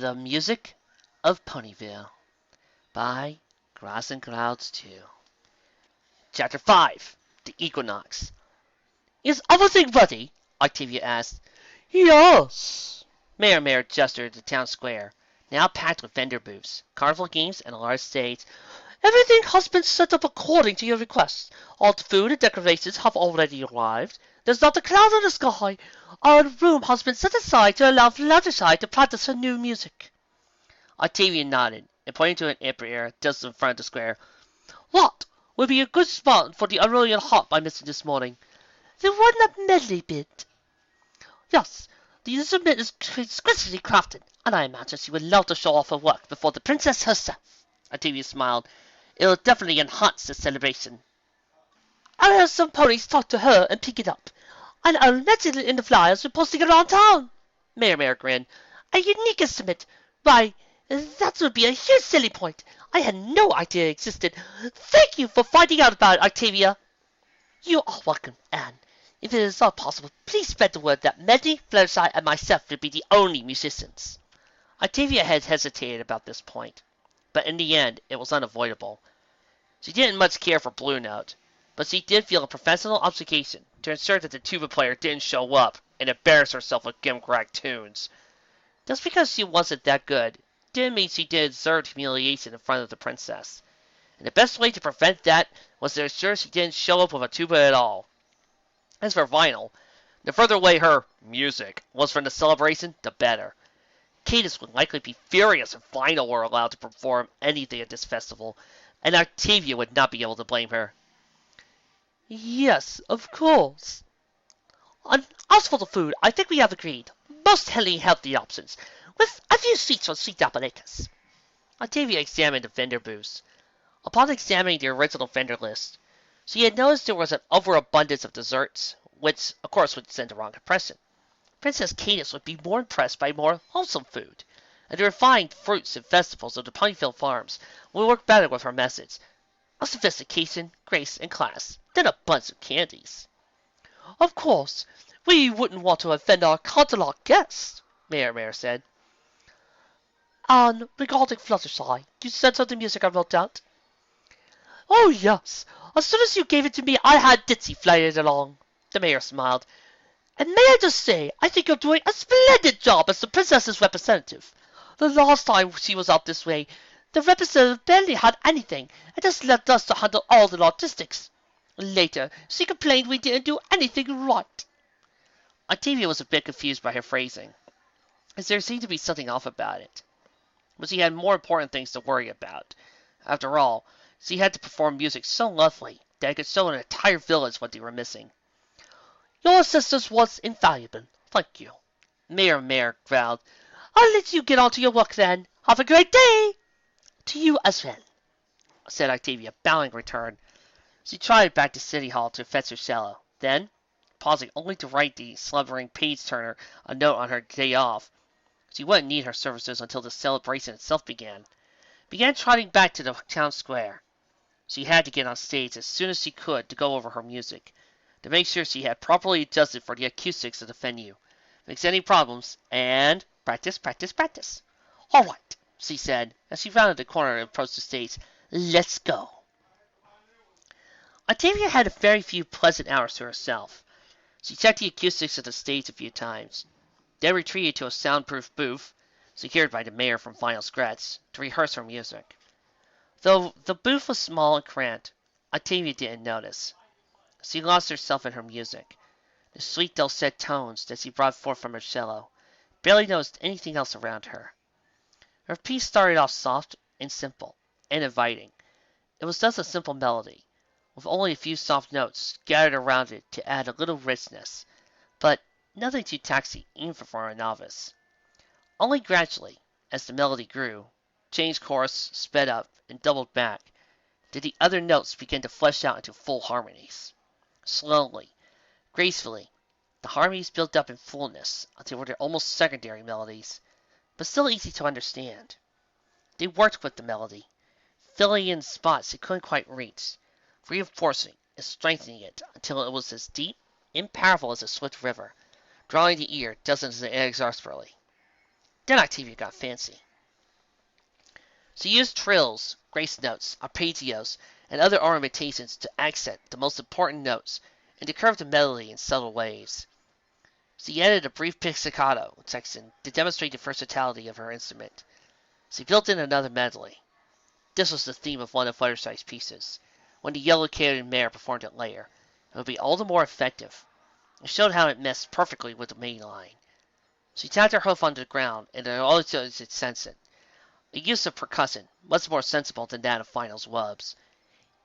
The Music of Ponyville by Grass and Clouds 2. Chapter 5. The Equinox. Is everything ready? Octavia asked. Yes. Mayor gestured to the town square, now packed with vendor booths, carnival games, and a large stage. Everything has been set up according to your request. All the food and decorations have already arrived. There's not a cloud in the sky. Our room has been set aside to allow Fluttershy to practice her new music. Octavia nodded, and pointing to an empty area just in front of the square. That would be a good spot for the Aurelian harp I missed this morning. The one that Medley bit. Yes, the instrument is exquisitely crafted, and I imagine she would love to show off her work before the princess herself. Octavia smiled. It'll definitely enhance the celebration. I'll have some ponies talk to her and pick it up, and I'll mention it in the flyers we're posting around town. Mayor grinned. A unique instrument. Why, that would be a huge selling point. I had no idea it existed. Thank you for finding out about it, Octavia. You are welcome, Anne. If it is not possible, please spread the word that Medley, Fluttershy, and myself will be the only musicians. Octavia had hesitated about this point, but in the end, it was unavoidable. She didn't much care for Bluenote, but she did feel a professional obligation to ensure that the tuba player didn't show up and embarrass herself with gimcrack tunes. Just because she wasn't that good didn't mean she didn't deserve humiliation in front of the princess, and the best way to prevent that was to ensure she didn't show up with a tuba at all. As for Vernal, the further away her music was from the celebration, the better. Cadance would likely be furious if Vernal were allowed to perform anything at this festival, and Octavia would not be able to blame her. Yes, of course. As for the food, I think we have agreed. Most healthy options, with a few sweets from Sweet Apparatus. Octavia examined the vendor booths. Upon examining the original vendor list, she had noticed there was an overabundance of desserts, which, of course, would send the wrong impression. Princess Cadance would be more impressed by more wholesome food, and the refined fruits and vegetables of the Ponyville farms would work better with her message of sophistication, grace, and class than a bunch of candies. Of course, we wouldn't want to offend our consular guests, Mayor said. And regarding Fluttershy, you sent her the music I wrote out? Oh, yes. As soon as you gave it to me, I had Ditzy fly it along. The mayor smiled. And may I just say, I think you're doing a splendid job as the princess's representative. The last time she was out this way, the representative barely had anything, and just left us to handle all the logistics. Later, she complained we didn't do anything right. Octavia was a bit confused by her phrasing, as there seemed to be something off about it. But she had more important things to worry about. After all, she had to perform music so lovely that it could show an entire village what they were missing. Your assistance was invaluable. Thank you. Mayor growled. I'll let you get on to your work then. Have a great day. To you as well, said Octavia, bowing in return. She trotted back to City Hall to fetch her cello. Then, pausing only to write the slumbering page-turner a note on her day off, she wouldn't need her services until the celebration itself began trotting back to the town square. She had to get on stage as soon as she could to go over her music, to make sure she had properly adjusted for the acoustics of the venue, fix any problems, and practice. All right, she said, as she rounded the corner and approached the stage. Let's go. Octavia had a very few pleasant hours to herself. She checked the acoustics of the stage a few times, then retreated to a soundproof booth, secured by the mayor from Final Scratch, to rehearse her music. Though the booth was small and cramped, Octavia didn't notice. She lost herself in her music, the sweet dulcet tones that she brought forth from her cello, barely noticed anything else around her. Her piece started off soft and simple and inviting. It was thus a simple melody, with only a few soft notes scattered around it to add a little richness, but nothing too taxing even for a novice. Only gradually, as the melody grew, changed chorus, sped up, and doubled back, did the other notes begin to flesh out into full harmonies. Slowly, gracefully, the harmonies built up in fullness until they were almost secondary melodies, but still easy to understand. They worked with the melody, filling in spots it couldn't quite reach, reinforcing and strengthening it until it was as deep and powerful as a swift river, drawing the ear dozens inexhaustibly. Then Octavia got fancy. She used trills, grace notes, arpeggios, and other ornamentations to accent the most important notes and to curve the melody in subtle ways. She added a brief pizzicato section to demonstrate the versatility of her instrument. She built in another medley. This was the theme of one of Fluttershy's pieces. When the yellow-coated mare performed it later, it would be all the more effective. It showed how it messed perfectly with the main line. She tapped her hoof onto the ground, and it always could sense it. A use of percussion, much more sensible than that of Final's wubs.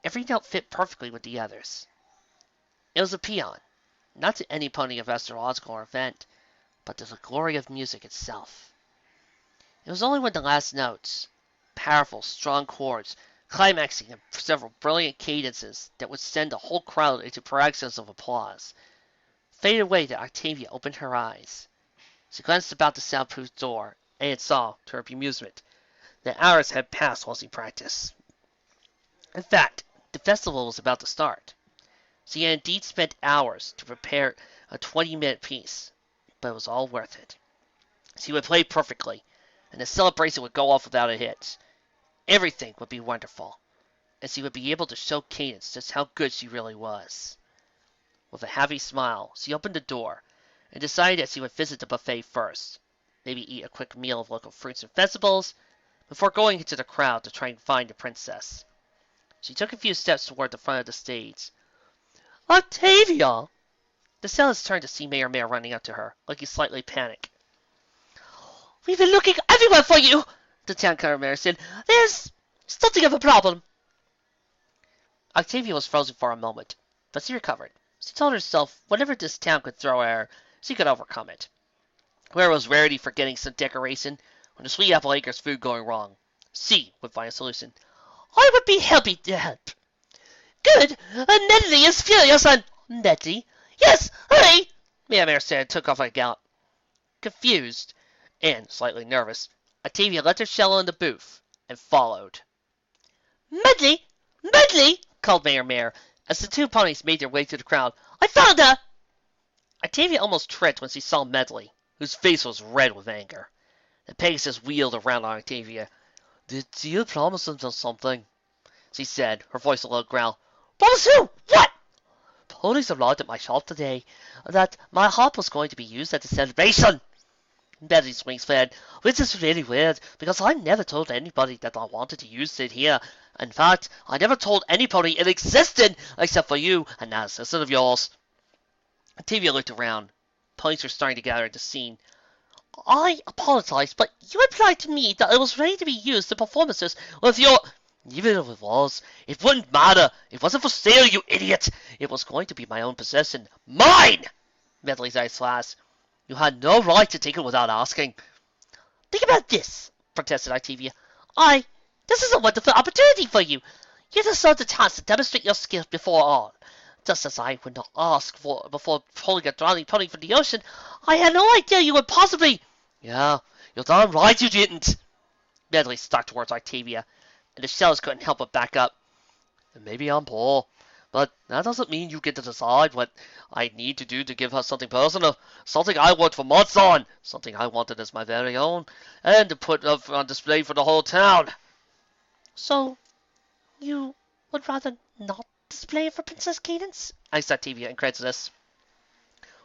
Every note fit perfectly with the others. It was a paean, not to any pony of astrological event, but to the glory of music itself. It was only when the last notes, powerful, strong chords, climaxing in several brilliant cadences that would send the whole crowd into paroxysms of applause, faded away that Octavia opened her eyes. She glanced about the soundproof door, and saw, to her bemusement, that hours had passed while she practiced. In fact, the festival was about to start. She had indeed spent hours to prepare a 20-minute piece, but it was all worth it. She would play perfectly, and the celebration would go off without a hitch. Everything would be wonderful, and she would be able to show Cadance just how good she really was. With a happy smile, she opened the door, and decided that she would visit the buffet first, maybe eat a quick meal of local fruits and vegetables, before going into the crowd to try and find the princess. She took a few steps toward the front of the stage. "Octavia!" The cellist turned to see Mayor Mare running up to her, looking slightly panicked. "We've been looking everywhere for you," the town mayor said. "There's something of a problem." Octavia was frozen for a moment, but she recovered. She told herself whatever this town could throw at her, she could overcome it. Where was Rarity forgetting some decoration, when the Sweet Apple Acres food going wrong? She would find a solution. "I would be happy to help." "Good! Medley is furious on—" "Medley? Yes, hurry!" Mayor Mare said and took off like a gallop. Confused, and slightly nervous, Octavia left her cello in the booth, and followed. "Medley! Medley!" called Mayor Mare, as the two ponies made their way through the crowd. "I found her!" Octavia almost tripped when she saw Medley, whose face was red with anger. The Pegasus wheeled around on Octavia. "Did you promise him something?" she said, her voice a low growl. "Promise who? What?" "Ponies arrived at my shop today, that my harp was going to be used at the celebration." Medley's wings flared, "which is really weird, because I never told anybody that I wanted to use it here. In fact, I never told any pony it existed, except for you and that assistant of yours." Octavia looked around. Ponies were starting to gather at the scene. "I apologize, but you implied to me that it was ready to be used in performances with your—" "Even if it was, it wouldn't matter. It wasn't for sale, you idiot. It was going to be my own possession. Mine!" Medley's eyes flashed. "You had no right to take it without asking." "Think about this," protested Octavia. This is a wonderful opportunity for you. You deserve the chance to demonstrate your skills before all. Just as I would not ask for before pulling a drowning pony from the ocean, I had no idea you would possibly—" "Yeah, you're darn right you didn't." Medley stalked towards Octavia, and the shells couldn't help but back up. "And maybe I'm poor, but that doesn't mean you get to decide what I need to do to give her something personal, something I worked for months on, something I wanted as my very own, and to put up on display for the whole town." "So, you would rather not display it for Princess Cadance?" asked Octavia, incredulous.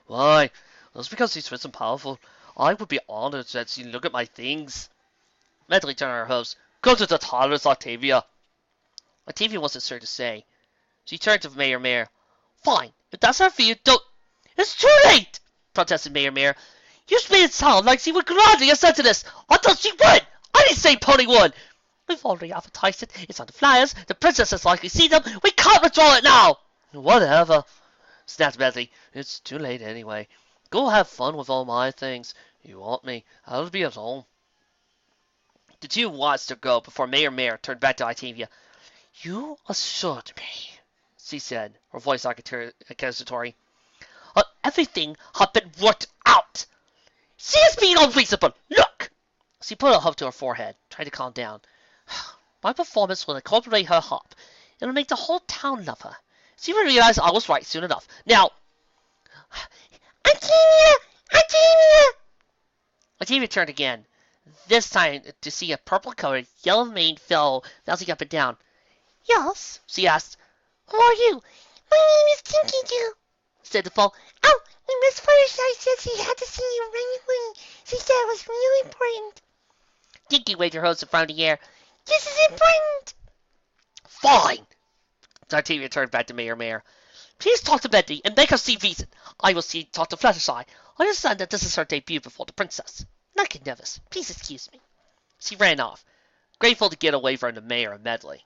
"Why, just because she's rich and powerful, I would be honored that she'd look at my things." Medley turned on her hopes. "Go to the tyrants, Octavia." Octavia wasn't sure to say. She turned to Mayor Mare. "Fine, if that's her view, don't—" "It's too late!" protested Mayor Mare. "You made it sound like she would gladly assent to this. I thought she would. I didn't say Pony would. We've already advertised it. It's on the flyers. The princess has likely seen them. We can't withdraw it now." "Whatever," snapped Medley. "It's too late anyway. Go have fun with all my things. You want me, I'll be at home." The two watched her go before Mayor Mare turned back to Octavia. "You assured me," she said, her voice accusatory, "everything had been worked out. She is being unreasonable. Look!" She put her hoof to her forehead, trying to calm down. "My performance will incorporate her harp. It will make the whole town love her. She will realize I was right soon enough. Now—" "Octavia! Octavia!" Octavia turned again. This time to see a purple-colored, yellow-maned fellow bouncing up and down. "Yes?" she asked. "Who are you?" "My name is Tinky Doo," said the foal. "Oh, and Miss Fluttershy said she had to see you right away. She said it was really important." Tinky waved her hose in front of the air. "This is important." "Fine!" Octavia turned back to Mayor. "Please talk to Medley and make her see reason. I will talk to Fluttershy. I understand that this is her debut before the princess. Not get nervous. Please excuse me." She ran off, grateful to get away from the mayor and Medley.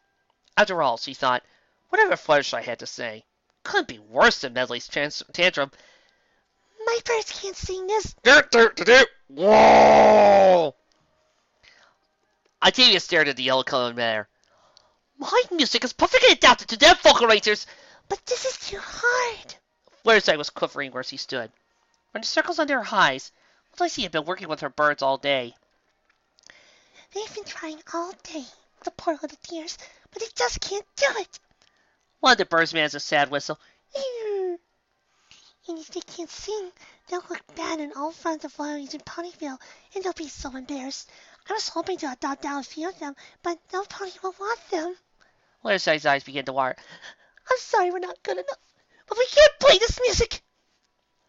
After all, she thought, whatever Fluttershy had to say couldn't be worse than Medley's tantrum. "My birds can't sing this." Whoa! Octavia stared at the yellow-colored mare. "My music is perfectly adapted to their vocal rangers, but this is too hard." Fluttershy was quivering where she stood. When the circles under her eyes, looked like she had been working with her birds all day. "They've been trying all day, the poor little dears, but they just can't do it." One of the birds managed a sad whistle. "And if they can't sing, they'll look bad in all front of Lions in Ponyville, and they'll be so embarrassed. I was hoping to adopt out a few of them, but no pony will want them." Fluttershy's eyes began to water. "I'm sorry we're not good enough, but we can't play this music."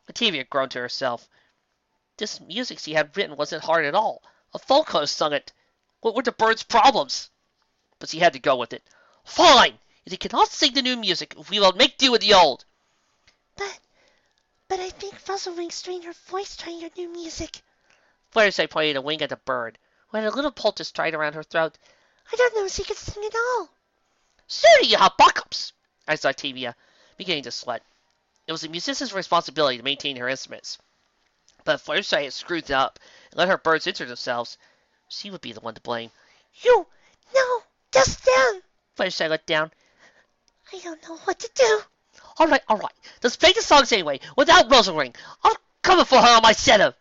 Octavia groaned to herself. This music she had written wasn't hard at all. A folk could have sung it. What were the birds' problems? But she had to go with it. "Fine! If they cannot sing the new music, we will make do with the old." But I think Fuzzlewing strained her voice trying her new music." Fluttershy pointed a wing at the bird, who had a little poultice tied around her throat. "I don't know if she could sing at all." "Surely you have backups," asked Octavia, beginning to sweat. It was the musician's responsibility to maintain her instruments. But if Fluttershy had screwed it up and let her birds injure themselves, she would be the one to blame. No, just them." Fluttershy let down. "I don't know what to do." All right. Let's play the songs anyway, without Rosaring. I'll cover for her on my cello,"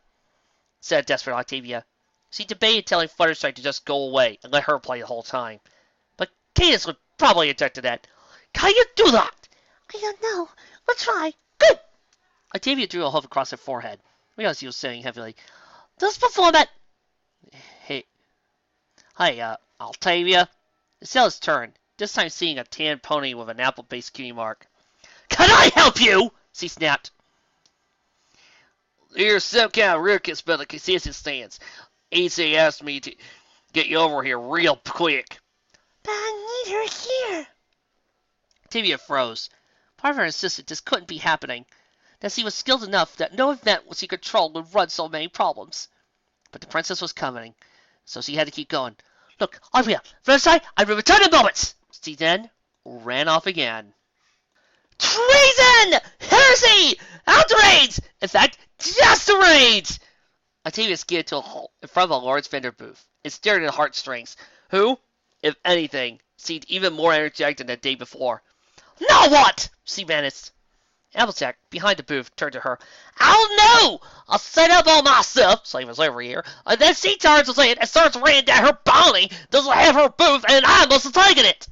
said desperate Octavia. She debated telling Fluttershy to just go away and let her play the whole time. But Cadance would probably object to that. "Can you do that?" "I don't know. We'll try." "Good." Octavia drew a hoof across her forehead, because she was sitting heavily. "Let's perform at..." Hey, Octavia. It's Stella's turn, this time seeing a tan pony with an apple-based cutie mark. "Can I help you?" she snapped. "There's some kind of ruckus about the concession stands. AC asked me to get you over here real quick." "But I need her here." Octavia froze. Part of her insisted this couldn't be happening, that she was skilled enough that no event which she controlled would run so many problems. But the princess was coming, so she had to keep going. "Look, I will. Fluttershy, I will return in moments." She then ran off again. "Treason! Heresy! Outrage! In fact, just a rage!" Octavia skidded to a halt in front of a large vendor booth and stared at Heartstrings, who, if anything, seemed even more energetic than the day before. "Now what?" she menaced. Applejack, behind the booth, turned to her. "Oh no! I'll set up all my stuff, same as every year, and then she turns in and starts ranting that her pony doesn't have her booth and I must have taken it."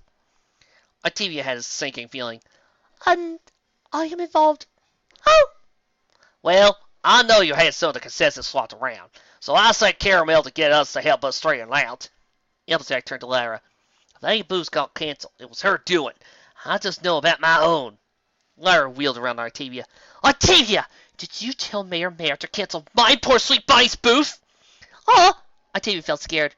Octavia had a sinking feeling. "And I am involved." "Oh!" "Well, I know you had some of the consensus swapped around, so I sent Caramel to get us to help us straighten out." Applejack turned to Lyra. "If any booths got canceled, it was her doing. I just know about my own." Lyra wheeled around Octavia. "Octavia! Did you tell Mayor to cancel my poor sweet bunny's booth?" "Oh!" Octavia felt scared.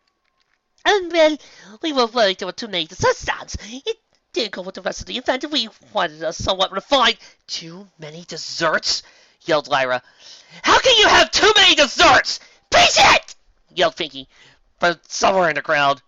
Well, we were worried there were too many dessert stands. It didn't go with the rest of the event, and we wanted a somewhat refined..." "Too many desserts?" yelled Lyra. "How can you have too many desserts?" "Preach it!" yelled Pinky from somewhere in the crowd.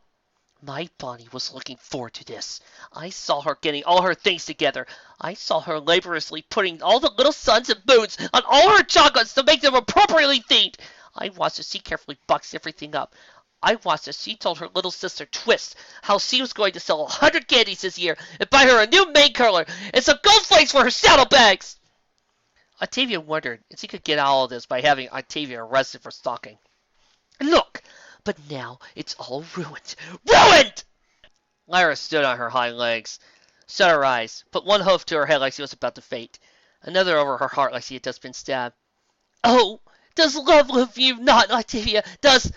My Bonnie was looking forward to this. I saw her getting all her things together. I saw her laboriously putting all the little suns and moons on all her chocolates to make them appropriately themed. I watched as she carefully boxed everything up. I watched as she told her little sister Twist how she was going to sell 100 candies this year and buy her a new main curler and some gold flakes for her saddlebags. Octavia wondered if she could get out all of this by having Octavia arrested for stalking. Look! But now it's all ruined. Ruined! Lyra stood on her hind legs, shut her eyes, put one hoof to her head like she was about to faint, another over her heart like she had just been stabbed. "Oh, does love you not, Octavia? Does..."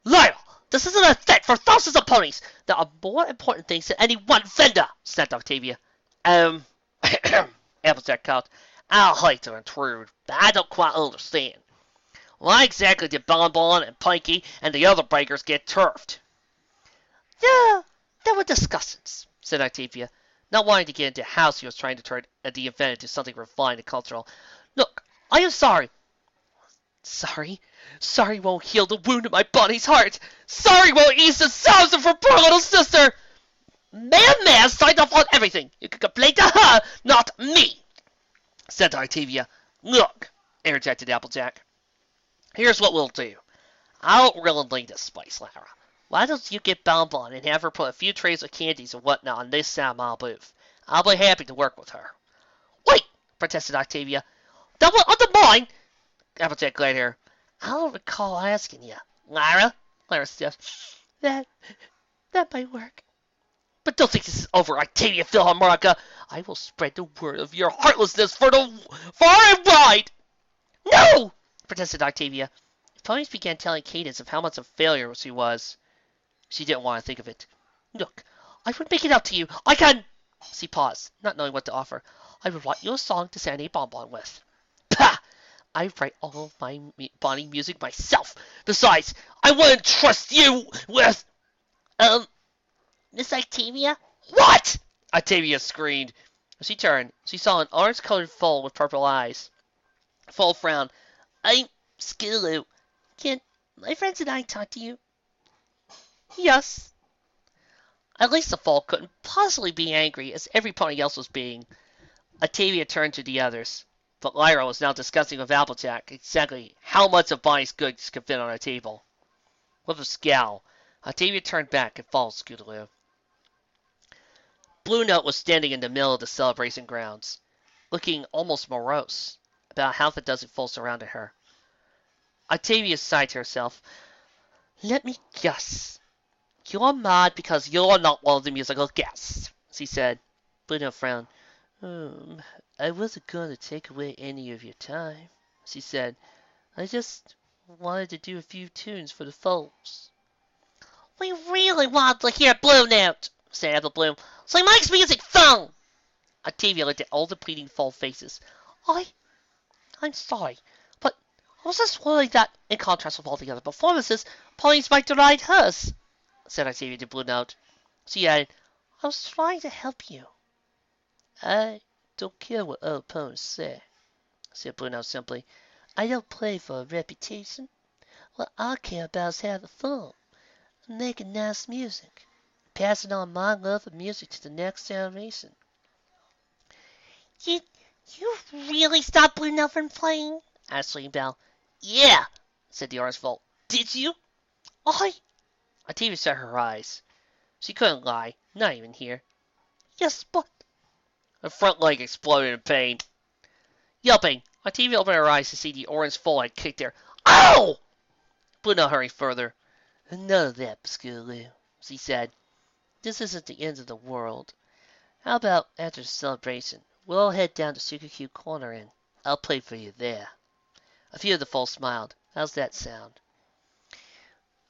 Lyra, this isn't a fit for thousands of ponies. There are more important things than any one vendor, snapped Octavia. Applejack coughed. I'll hate to intrude, but I don't quite understand. Why exactly did Bonbon and Pinky and the other bakers get turfed? Yeah, there were discussions, said Octavia, not wanting to get into how she was trying to turn the event into something refined and cultural. Look, I am sorry. Sorry? Sorry won't heal the wound in my bunny's heart. Sorry won't ease the sorrows of her poor little sister. Man signed off on everything. You can complain to her, not me, said Octavia. Look, interjected Applejack. Here's what we'll do. I don't really need this spice, Lyra. Why don't you get Bonbon and have her put a few trays of candies and whatnot on this side of my booth? I'll be happy to work with her. Wait, protested Octavia. That will undermine. Applejack glared at her. I don't recall asking you. Lyra sniffed. That might work. But don't think this is over, Octavia Philharmonica. I will spread the word of your heartlessness far and wide. No, protested Octavia. If ponies began telling Cadance of how much of a failure she was, she didn't want to think of it. Look, I would make it up to you. I can... She paused, not knowing what to offer. I would write you a song to serenade Bonbon with. Pah! I write all of my Bonnie music myself. Besides, I wouldn't trust you with... Miss Octavia? What? Octavia screamed. As she turned, she saw an orange-colored foal with purple eyes. Foal frowned. I'm Skillu. Can my friends and I talk to you? Yes. At least the foal couldn't possibly be angry, as every pony else was being. Octavia turned to the others, but Lyra was now discussing with Applejack exactly how much of Bonnie's goods could fit on her table. With a scowl, Octavia turned back and followed Scootaloo. Bluenote was standing in the middle of the celebration grounds, looking almost morose. About half a dozen foals surrounded her. Octavia sighed to herself. Let me guess. You're mad because you're not one of the musical guests, she said. Bluenote frowned. I wasn't going to take away any of your time, she said. I just wanted to do a few tunes for the foals. We really want to hear Bluenote, said Apple Bloom. So he makes music fun. Octavia looked at all the pleading foal faces. I'm sorry, but I was just worried that, in contrast with all the other performances, ponies might deride hers, said Octavia to Bluenote. She added, I was trying to help you. I don't care what other ponies say, said Bluenote simply. I don't play for a reputation. What I care about is having fun, and making nice music, passing on my love of music to the next generation. You really stopped Bluenote from playing? Asked Sling Bell. Yeah, said the orange foal. Did you? Octavia shut her eyes. She couldn't lie, not even here. Yes, but... Her front leg exploded in pain. Yelping, Octavia opened her eyes to see the orange foal had kicked her. Ow! Bluenote hurried further. None of that, Skillu, she said. This isn't the end of the world. How about after the celebration, we'll all head down to Sugar Corner and I'll play for you there. A few of the foals smiled. How's that sound?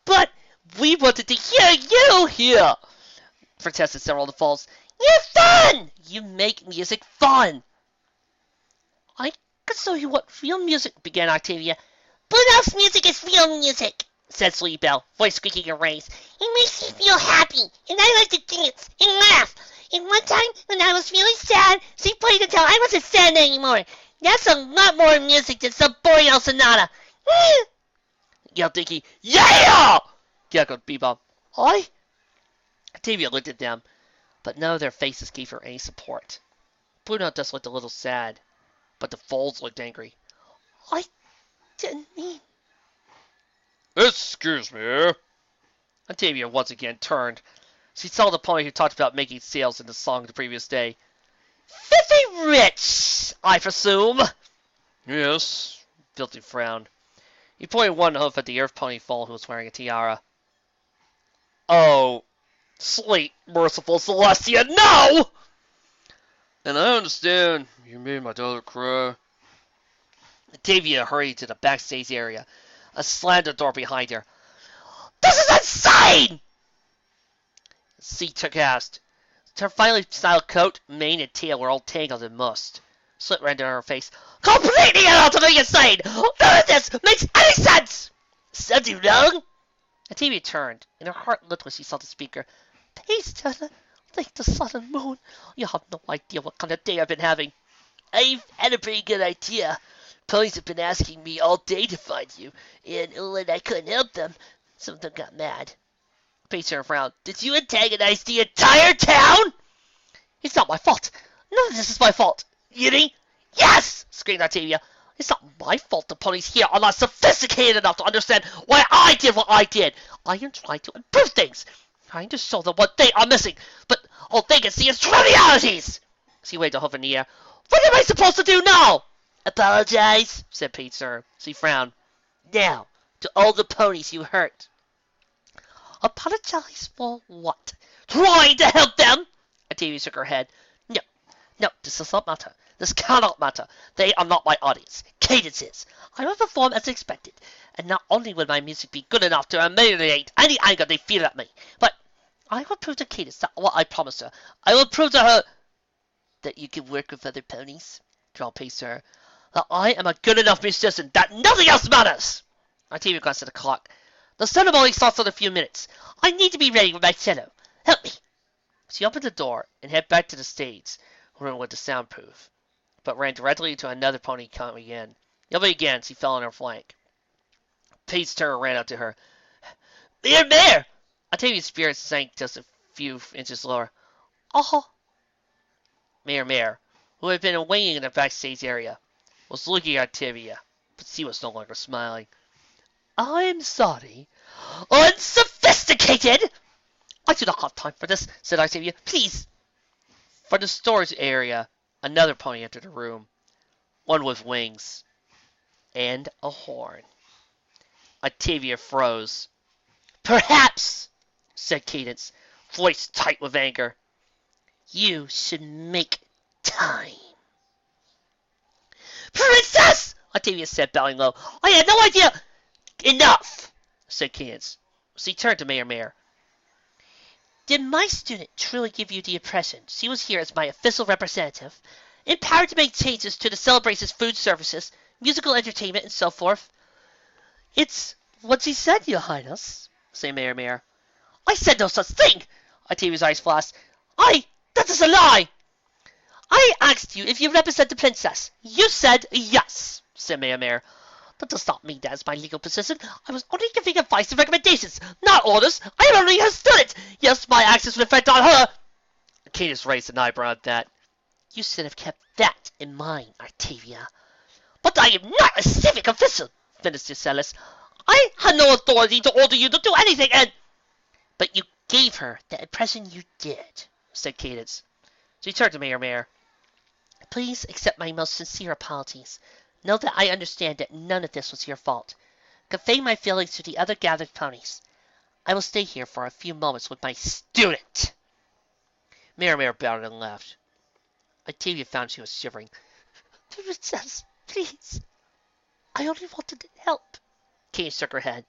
But we wanted to hear you here, protested several of the foals. You're fun! You make music fun. I could show you what real music, began Octavia. Bluenote's music is real music, said Sweet Belle, voice squeaking and raised. It makes me feel happy, and I like to dance and laugh. And one time, when I was really sad, she played until I wasn't sad anymore. That's a lot more music than some boring old sonata. Yelled Dinky. Yeah! Geckoed Bebop. Octavia looked at them, but none of their faces gave her any support. Bluenote just looked a little sad, but the foals looked angry. I didn't mean... Excuse me. Octavia once again turned. She saw the pony who talked about making sales in the song the previous day. Filthy rich, I presume. Yes, Filthy frowned. He pointed one hoof at the earth pony foal who was wearing a tiara. Oh, sweet, merciful Celestia, no! And I understand you made my daughter cry. Octavia hurried to the backstage area. A slammed the door behind her. The insane! She took asked. Her finely styled coat, mane, and tail were all tangled in must. Slit ran down her face. Completely and utterly insane! None of this makes any sense! Something wrong? Octavia turned, and her heart leapt when she saw the speaker. Please, Turner, thank the sun and moon. You have no idea what kind of day I've been having. I've had a pretty good idea. Ponies have been asking me all day to find you, and when I couldn't help them, some of them got mad. Pacer frowned. Did you antagonize the entire town? It's not my fault. None of this is my fault. Yiddy? Yes! Screamed Octavia. It's not my fault the ponies here are not sophisticated enough to understand why I did what I did. I am trying to improve things. Trying to show them what they are missing. But all they can see is trivialities. She waved a hoof in the air. What am I supposed to do now? Apologize, said Pacer. She frowned. Now, to all the ponies you hurt. Apologize for what? Trying to help them! Octavia shook her head. No, this does not matter. This cannot matter. They are not my audience. Cadance is. I will perform as expected, and not only will my music be good enough to ameliorate any anger they feel at me, but I will prove to Cadance that what I promised her. I will prove to her that you can work with other ponies, drawled Pacer, that I am a good enough musician, that nothing else matters! Octavia glanced at the clock. The ceremony starts in a few minutes. I need to be ready with my cello. Help me. She opened the door and headed back to the stage room with the soundproof, but ran directly into another pony coming in. Yelping again, she fell on her flank. Pacer ran up to her. Mare! Octavia's spirit sank just a few inches lower. Oh! Mare, who had been waiting in the backstage area, was looking at Octavia, but she was no longer smiling. I'm sorry. Unsophisticated! I do not have time for this, said Octavia. Please. From the storage area, another pony entered the room. One with wings. And a horn. Octavia froze. Perhaps, said Cadance, voice tight with anger, you should make time. Princess! Octavia said, bowing low. I had no idea. Enough, said Cadance. She turned to Mare. Did my student truly give you the impression she was here as my official representative, empowered to make changes to the celebration's food services, musical entertainment, and so forth? It's what she said, Your Highness, said Mare. I said no such thing! Octavia's eyes flashed. That is a lie! I asked you if you represent the princess. You said yes, said Mare. That does not mean that is my legal position. I was only giving advice and recommendations, not orders. I only understood it. Yes, my actions reflect on her. Cadance raised an eyebrow at that. You should have kept that in mind, Octavia. But I am not a civic official, finished Gisellus. I had no authority to order you to do anything, and... But you gave her the impression you did, said Cadance. She turned to Mare. Please accept my most sincere apologies. Know that I understand that none of this was your fault. Convey my feelings to the other gathered ponies. I will stay here for a few moments with my student. Mare bowed and laughed. Octavia found she was shivering. Princess, please. I only wanted to help. Cadance shook her head.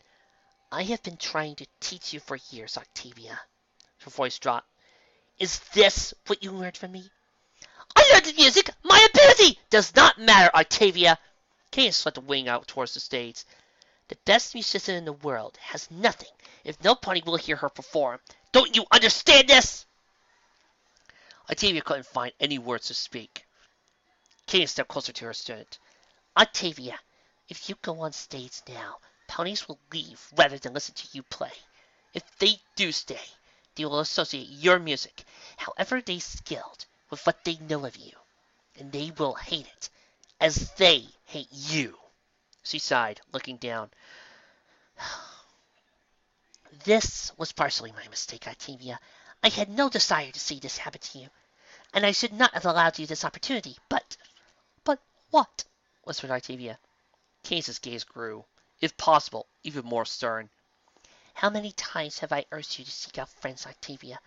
I have been trying to teach you for years, Octavia. Her voice dropped. Is this what you learned from me? I learned the music! My ability! Does not matter, Octavia! Cadance swept a wing out towards the stage. The best musician in the world has nothing if no pony will hear her perform. Don't you understand this? Octavia couldn't find any words to speak. Cadance stepped closer to her student. Octavia, if you go on stage now, ponies will leave rather than listen to you play. If they do stay, they will associate your music, however they skilled, with what they know of you, and they will hate it, as they hate you. She sighed, looking down. This was partially my mistake, Octavia. I had no desire to see this happen to you, and I should not have allowed you this opportunity, but what? Whispered Octavia. Cadance's gaze grew, if possible, even more stern. How many times have I urged you to seek out friends, Octavia?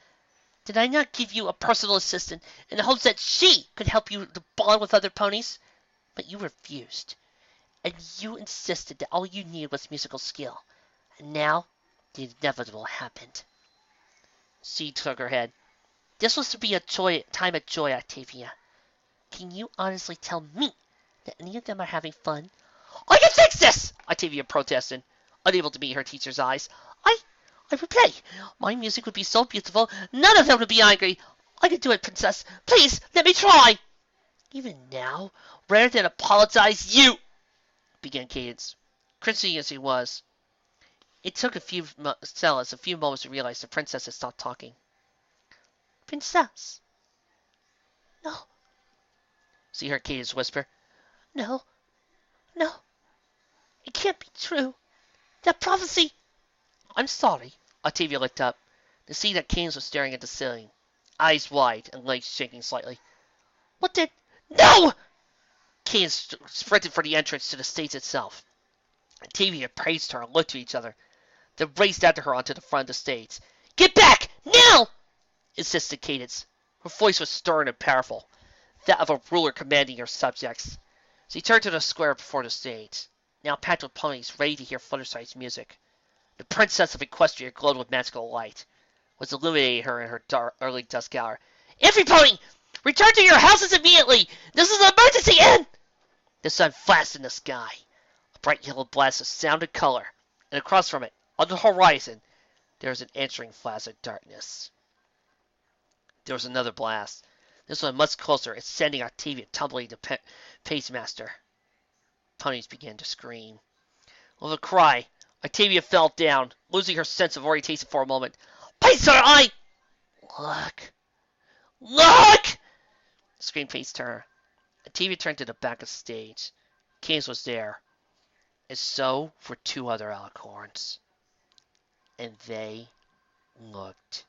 Did I not give you a personal assistant in the hopes that she could help you to bond with other ponies? But you refused, and you insisted that all you needed was musical skill. And now The inevitable happened. She shook her head. This was to be a time of joy, Octavia. Can you honestly tell me that any of them are having fun? I can fix this! Octavia protested, unable to meet her teacher's eyes. I would play. My music would be so beautiful, none of them would be angry. I can do it, Princess. Please, let me try. Even now, rather than apologize, you began Cadance, cringing as he was. It took Celis a few moments to realize the princess had stopped talking. Princess. No. She heard Cadance whisper. No. No. It can't be true. That prophecy. I'm sorry. Octavia looked up to see that Cadance was staring at the ceiling, eyes wide and legs shaking slightly. What did... No! Cadance sprinted for the entrance to the stage itself. Octavia praised her and looked to each other, then raced after her onto the front of the stage. Get back! Now! Insisted Cadance. Her voice was stern and powerful, that of a ruler commanding her subjects. She turned to the square before the stage, now packed with ponies ready to hear Fluttershy's music. The Princess of Equestria glowed with magical light, which illuminated her in her early dusk hour. Every pony! Return to your houses immediately! This is an emergency and... The sun flashed in the sky, a bright yellow blast of sound and color, and across from it, on the horizon, there was an answering flash of darkness. There was another blast, this one much closer, and sending Octavia tumbling to Pacemaster. Ponies began to scream. With a cry, Octavia fell down, losing her sense of orientation for a moment. Please, sir, Look! Look! Screamed Paceturner. Octavia turned to the back of the stage. Cadance was there, and so were two other alicorns. And they looked